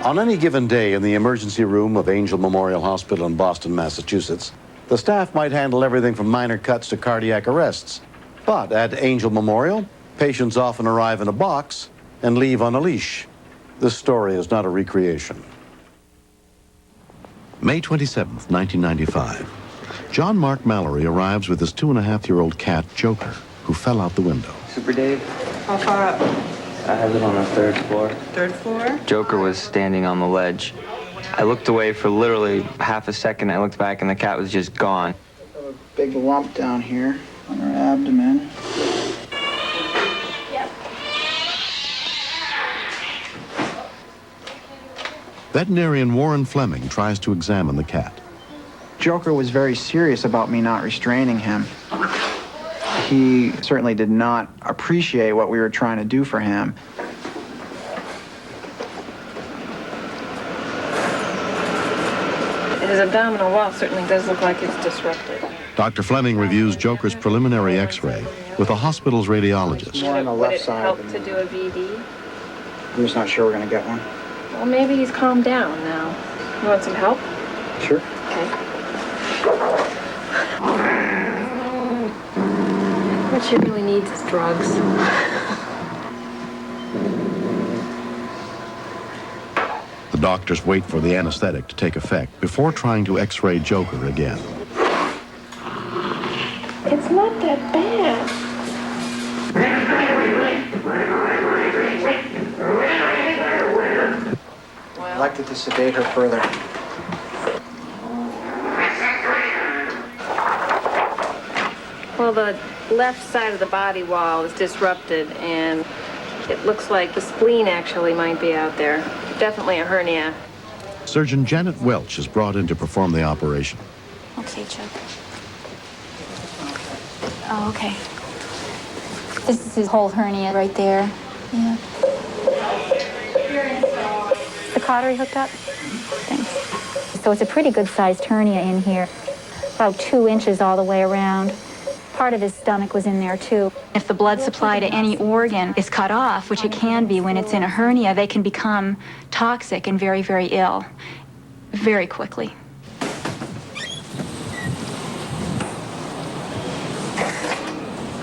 On any given day in the emergency room of Angell Memorial Hospital in Boston, Massachusetts, the staff might handle everything from minor cuts to cardiac arrests. But at Angell Memorial, patients often arrive in a box and leave on a leash. This story is not a recreation. May 27th, 1995. John Mark Mallory arrives with his 2.5-year-old cat, Joker, who fell out the window. Super Dave. How far up? I live on the 3rd floor. 3rd floor? Joker was standing on the ledge. I looked away for literally half a second. I looked back and the cat was just gone. A big lump down here on her abdomen. Yep. Veterinarian Warren Fleming tries to examine the cat. Joker was very serious about me not restraining him. He certainly did not appreciate what we were trying to do for him. His abdominal wall certainly does look like it's disrupted. Dr. Fleming reviews Joker's preliminary x-ray with the hospital's radiologist. More on the Would left it side. help to do a VD? I'm just not sure we're going to get one. Well, maybe he's calmed down now. You want some help? Sure. Okay. What she really needs is drugs. The doctors wait for the anesthetic to take effect before trying to x-ray Joker again. It's not that bad. I elected to sedate her further. Well, the left side of the body wall is disrupted, and it looks like the spleen actually might be out there. Definitely a hernia. Surgeon Janet Welch is brought in to perform the operation. Okay, Chuck. Oh, okay. This is his whole hernia right there. Yeah. Is the cautery hooked up? Thanks. So it's a pretty good-sized hernia in here, about 2 inches all the way around. Part of his stomach was in there, too. If the blood supply to any organ is cut off, which it can be when it's in a hernia, they can become toxic and very, very ill very quickly.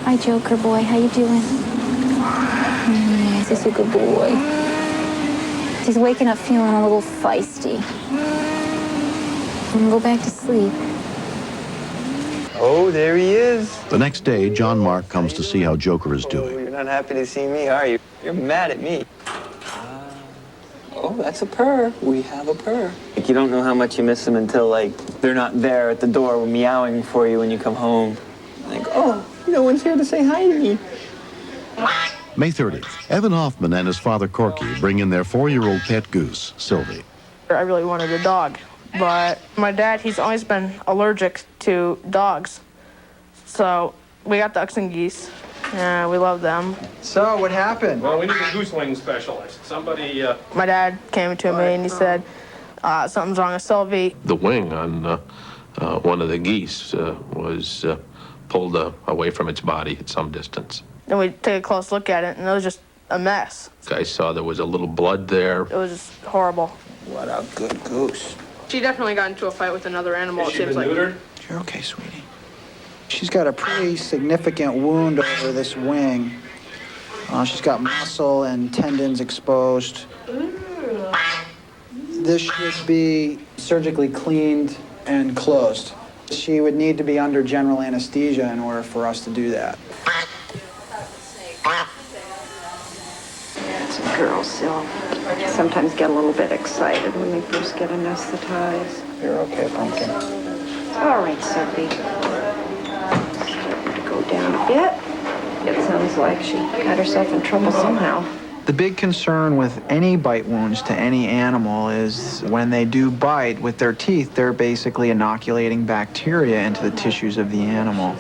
Hi, Joker boy. How you doing? Yes, he's a good boy. He's waking up feeling a little feisty. And go back to sleep. Oh, there he is. The next day, John Mark comes to see how Joker is Oh, doing. you're not happy to see me, are you? You're mad at me. Oh, that's a purr. We have a purr. Like, you don't know how much you miss them until, like, they're not there at the door meowing for you when you come home. Like, oh, no one's here to say hi to me. May 30th, Evan Hoffman and his father Corky bring in their 4-year-old pet goose, Sylvie. I really wanted a dog, but my dad, he's always been allergic to dogs. So we got ducks and geese. Yeah, we love them. So, what happened? Well, we need a goose wing specialist. Somebody, My dad came to me and he said, something's wrong with Sylvie. The wing on one of the geese was pulled away from its body at some distance. And we took a close look at it, and it was just a mess. I saw there was a little blood there. It was just horrible. What a good goose. She definitely got into a fight with another animal. Has she been neutered? You're okay, sweetie. She's got a pretty significant wound over this wing. She's got muscle and tendons exposed. This should be surgically cleaned and closed. She would need to be under general anesthesia in order for us to do that. It's a girl, Sil. Sometimes get a little bit excited when they first get anesthetized. You're okay, Pumpkin. All right, Sophie. Go down a bit. It sounds like she got herself in trouble somehow. The big concern with any bite wounds to any animal is when they do bite with their teeth, they're basically inoculating bacteria into the tissues of the animal.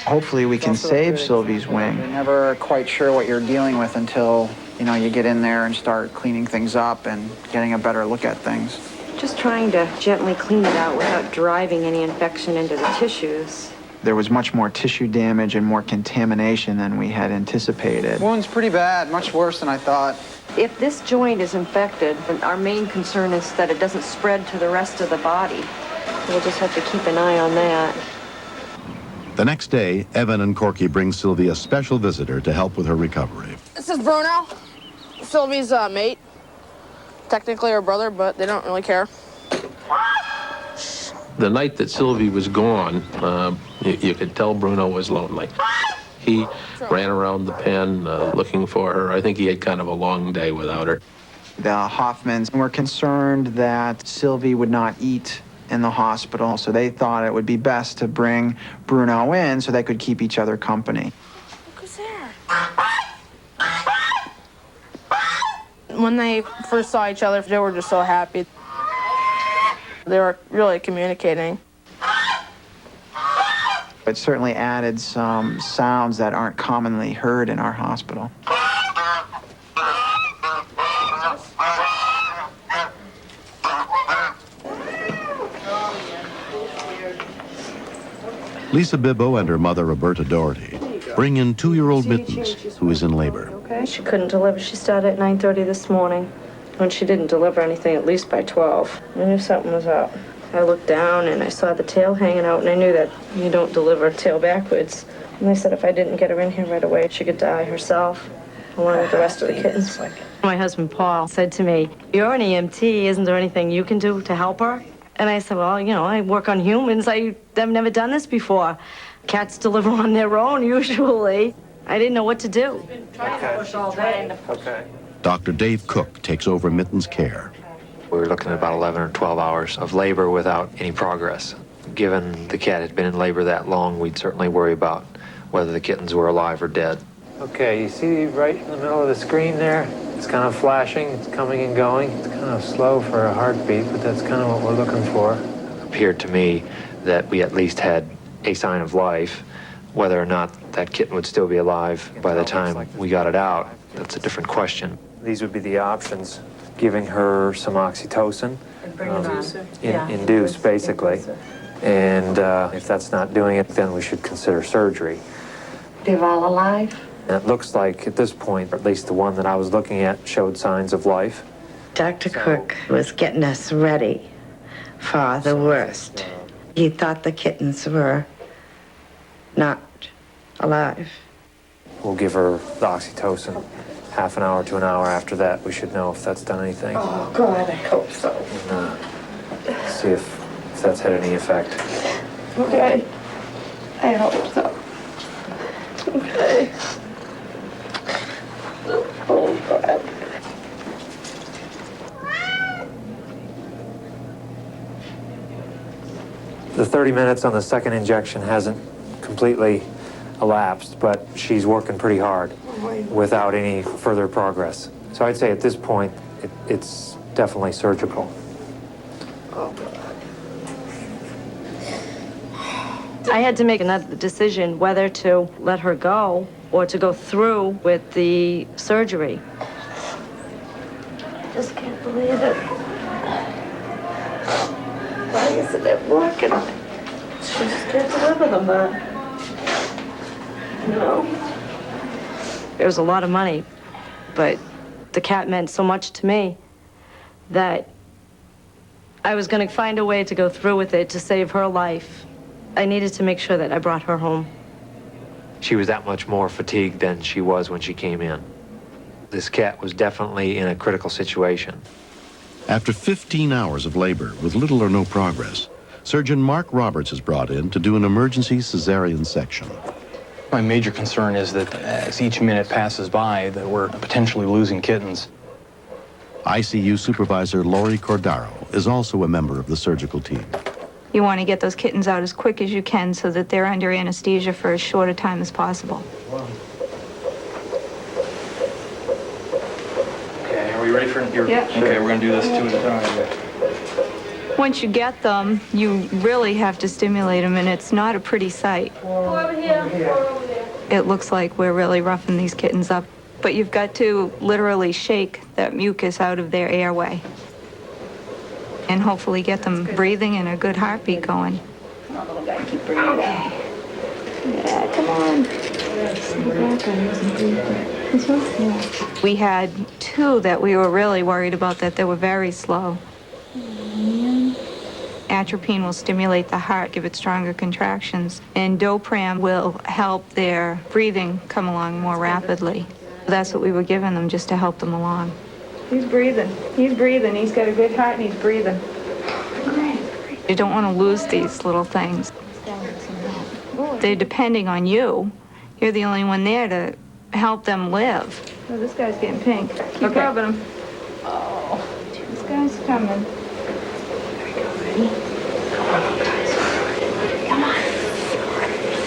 Hopefully we can save Sylvie's wing. You're never quite sure what you're dealing with until, you get in there and start cleaning things up and getting a better look at things. Just trying to gently clean it out without driving any infection into the tissues. There was much more tissue damage and more contamination than we had anticipated. Wound's pretty bad, much worse than I thought. If this joint is infected, our main concern is that it doesn't spread to the rest of the body. We'll just have to keep an eye on that. The next day, Evan and Corky bring Sylvie a special visitor to help with her recovery. This is Bruno, Sylvie's mate. Technically her brother, but they don't really care. The night that Sylvie was gone, you could tell Bruno was lonely. He ran around the pen looking for her. I think he had kind of a long day without her. The Hoffmans were concerned that Sylvie would not eat in the hospital, so they thought it would be best to bring Bruno in so they could keep each other company. Look who's there. When they first saw each other, they were just so happy. They were really communicating. It certainly added some sounds that aren't commonly heard in our hospital. Lisa Bibbo and her mother, Roberta Doherty, bring in 2-year-old Mittens, who is in labor. Okay. She couldn't deliver. She started at 9:30 this morning. When she didn't deliver anything, at least by 12. I knew something was up. I looked down and I saw the tail hanging out, and I knew that you don't deliver tail backwards. And they said if I didn't get her in here right away, she could die herself, along with the rest of the kittens. My husband, Paul, said to me, "You're an EMT, isn't there anything you can do to help her?" And I said, well, you know, I work on humans. I've never done this before. Cats deliver on their own, usually. I didn't know what to do. Okay. Dr. Dave Cook takes over Mittens' care. We were looking at about 11 or 12 hours of labor without any progress. Given the cat had been in labor that long, we'd certainly worry about whether the kittens were alive or dead. Okay, you see right in the middle of the screen there? It's kind of flashing, it's coming and going. It's kind of slow for a heartbeat, but that's kind of what we're looking for. It appeared to me that we at least had a sign of life. Whether or not that kitten would still be alive by the time we got it out, that's a different question. These would be the options. Giving her some oxytocin, induced basically. And if that's not doing it, then we should consider surgery. They're all alive? And it looks like at this point, at least the one that I was looking at, showed signs of life. Dr. Cook was getting us ready for the worst. He thought the kittens were not alive. We'll give her the oxytocin. Half an hour to an hour after that, we should know if that's done anything. Oh, God, I hope so. And, see if that's had any effect. Okay. I hope so. Okay. Oh, God. The 30 minutes on the second injection hasn't completely elapsed, but she's working pretty hard without any further progress. So I'd say at this point, it's definitely surgical. Oh, God. I had to make another decision whether to let her go or to go through with the surgery. I just can't believe it. Why isn't it working? She just can't deliver them, man. No. It was a lot of money, but the cat meant so much to me that I was going to find a way to go through with it to save her life. I needed to make sure that I brought her home. She was that much more fatigued than she was when she came in. This cat was definitely in a critical situation. After 15 hours of labor with little or no progress, surgeon Mark Roberts is brought in to do an emergency cesarean section. My major concern is that as each minute passes by, that we're potentially losing kittens. ICU supervisor Lori Cordaro is also a member of the surgical team. You want to get those kittens out as quick as you can so that they're under anesthesia for as short a time as possible. Okay, are we ready for your... Yeah. Okay, we're going to do this 2 at a time. Once you get them, you really have to stimulate them, and it's not a pretty sight. Go over here. Go over there. It looks like we're really roughing these kittens up, but you've got to literally shake that mucus out of their airway and hopefully get them breathing and a good heartbeat going. Come on, little guy, keep breathing. Okay. Yeah, come on. We had 2 that we were really worried about, that they were very slow. Atropine will stimulate the heart, give it stronger contractions, and Dopram will help their breathing come along more rapidly. That's what we were giving them, just to help them along. He's breathing. He's breathing. He's got a good heart and he's breathing. You don't want to lose these little things. They're depending on you. You're the only one there to help them live. Oh, this guy's getting pink. Keep rubbing him. Oh, this guy's coming. Ready? Come on.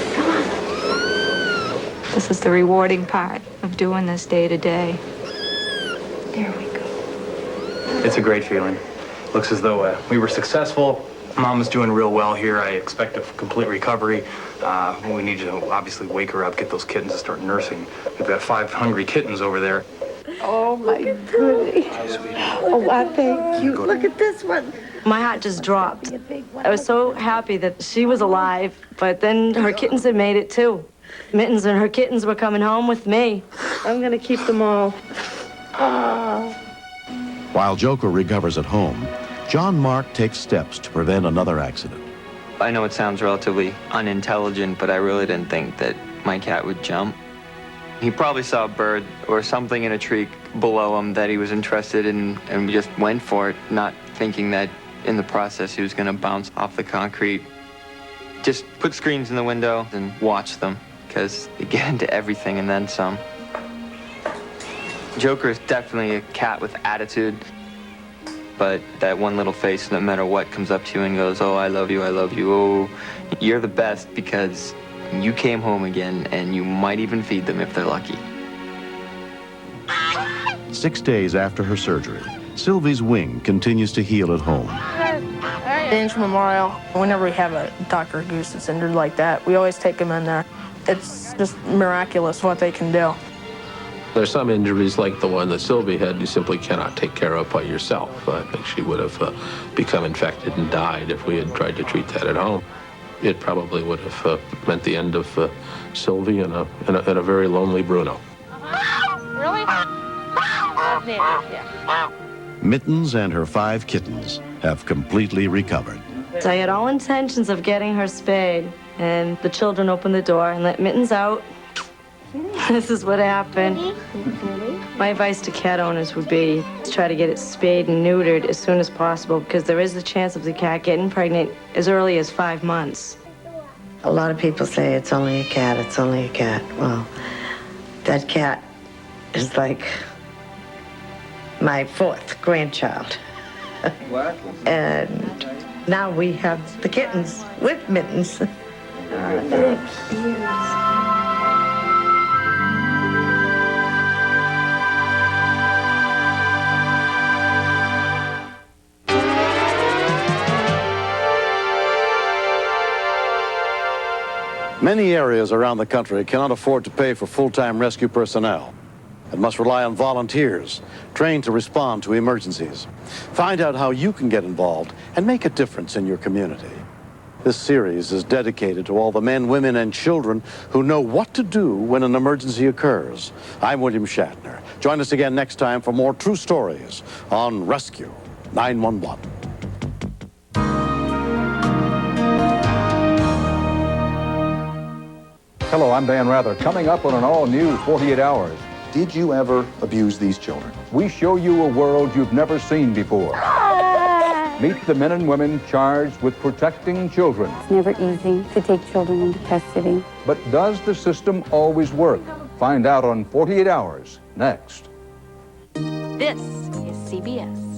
Come on. This is the rewarding part of doing this day to day. There we go. It's a great feeling. Looks as though we were successful. Mom is doing real well here. I expect a complete recovery. We need to obviously wake her up, get those kittens to start nursing. We've got 5 hungry kittens over there. Oh, my goodness. Oh, I thank you. Look at this one. My heart just dropped. I was so happy that she was alive, but then her kittens had made it too. Mittens and her kittens were coming home with me. I'm going to keep them all. While Joker recovers at home, John Mark takes steps to prevent another accident. I know it sounds relatively unintelligent, but I really didn't think that my cat would jump. He probably saw a bird or something in a tree below him that he was interested in and just went for it, not thinking that in the process he was going to bounce off the concrete. Just put screens in the window and watch them, because they get into everything and then some. Joker is definitely a cat with attitude, but that one little face, no matter what, comes up to you and goes, oh, I love you, oh, you're the best because you came home again, and you might even feed them if they're lucky. 6 days after her surgery, Sylvie's wing continues to heal at home. Angell Memorial, whenever we have a duck or goose that's injured like that, we always take them in there. It's just miraculous what they can do. There's some injuries like the one that Sylvie had you simply cannot take care of by yourself. I think she would have become infected and died if we had tried to treat that at home. It probably would have meant the end of Sylvie and a very lonely Bruno. Really? Yeah. Mittens and her 5 kittens have completely recovered. So I had all intentions of getting her spayed, and the children opened the door and let Mittens out. This is what happened. My advice to cat owners would be to try to get it spayed and neutered as soon as possible, because there is a chance of the cat getting pregnant as early as 5 months. A lot of people say it's only a cat, it's only a cat. Well, that cat is like my 4th grandchild. What? And now we have the kittens with Mittens. Many areas around the country cannot afford to pay for full-time rescue personnel and must rely on volunteers trained to respond to emergencies. Find out how you can get involved and make a difference in your community. This series is dedicated to all the men, women, and children who know what to do when an emergency occurs. I'm William Shatner. Join us again next time for more true stories on Rescue 911. Hello, I'm Dan Rather. Coming up on an all-new 48 Hours. Did you ever abuse these children? We show you a world you've never seen before. Meet the men and women charged with protecting children. It's never easy to take children into custody. But does the system always work? Find out on 48 Hours, next. This is CBS.